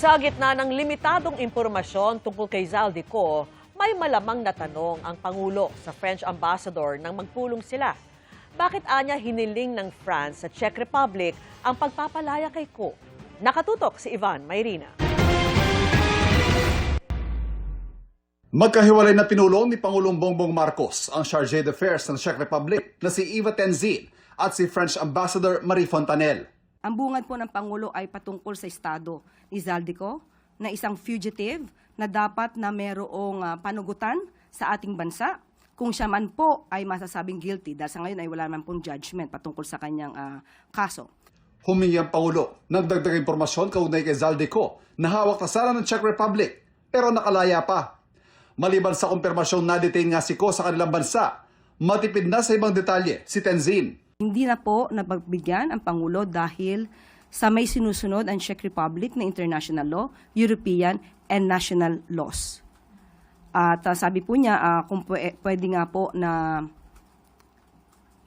Sa gitna ng limitadong impormasyon tungkol kay Zaldico, may malamang na tanong ang Pangulo sa French Ambassador nang magpulong sila. Bakit anya hiniling ng France sa Czech Republic ang pagpapalaya kay Ko? Nakatutok si Ivan Mayrina. Magkahiwalay na pinulong ni Pangulong Bongbong Marcos ang Chargé d'Affaires ng Czech Republic na si Eva Tenzin at si French Ambassador Marie Fontanelle. Ang bungad po ng Pangulo ay patungkol sa estado ni Zaldico na isang fugitive na dapat na merong panugutan sa ating bansa kung siya man po ay masasabing guilty dahil sa ngayon ay wala naman pong judgment patungkol sa kanyang kaso. Humingi ang Pangulo ng dagdag impormasyon kaugnay kay Zaldico na hawak na sana ng Czech Republic pero nakalaya pa. Maliban sa kumpirmasyong na-detain nga si Ko sa kanilang bansa, matipid na sa ibang detalye si Tenzin. Hindi na po napagbigyan ang Pangulo dahil sa may sinusunod ang Czech Republic na international law, European and national laws. At sabi po niya kung pwede nga po na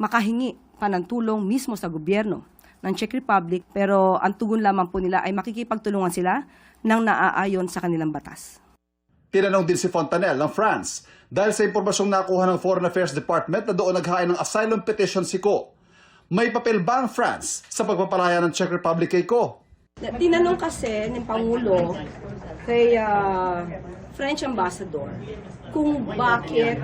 makahingi pa ng tulong mismo sa gobyerno ng Czech Republic, pero ang tugon lamang po nila ay makikipagtulungan sila ng naaayon sa kanilang batas. Tinanong din si Fontanelle ng France dahil sa impormasyong nakuha ng Foreign Affairs Department na doon naghain ng asylum petition si Ko. May papel ba ang France sa pagpapalaya ng Czech Republic kay Ko? Tinanong kasi ng Pangulo kay French Ambassador kung bakit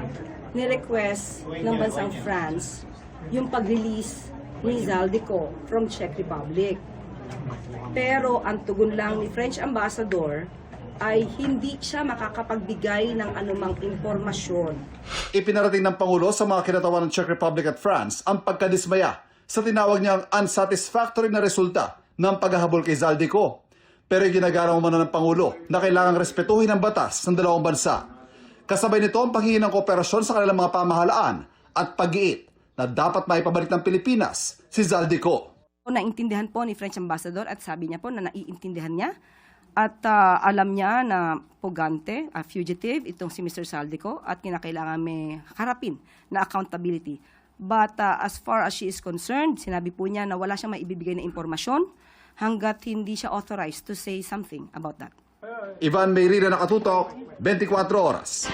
ni-request ng bansang France yung pag-release ni Zaldico from Czech Republic. Pero ang tugon lang ni French Ambassador ay hindi siya makakapagbigay ng anumang impormasyon. Ipinarating ng Pangulo sa mga kinatawan ng Czech Republic at France ang pagkadismaya sa tinawag niyang unsatisfactory na resulta ng paghahabol kay Zaldico. Pero ginagaraw man ng Pangulo na kailangang respetuhin ang batas ng dalawang bansa. Kasabay nito ang paghingi ng kooperasyon sa kanilang mga pamahalaan at pag-iit na dapat maipabalik ng Pilipinas si Zaldico. Naintindihan po ni French Ambassador at sabi niya po na naiintindihan niya at alam niya na pugante, fugitive, itong si Mr. Zaldico at kinakailangan may harapin na accountability. But as far as she is concerned, sinabi po niya na wala siyang maibibigay na impormasyon hanggat hindi siya authorized to say something about that. Ivan Mayrina, Nakatutok, 24 Oras.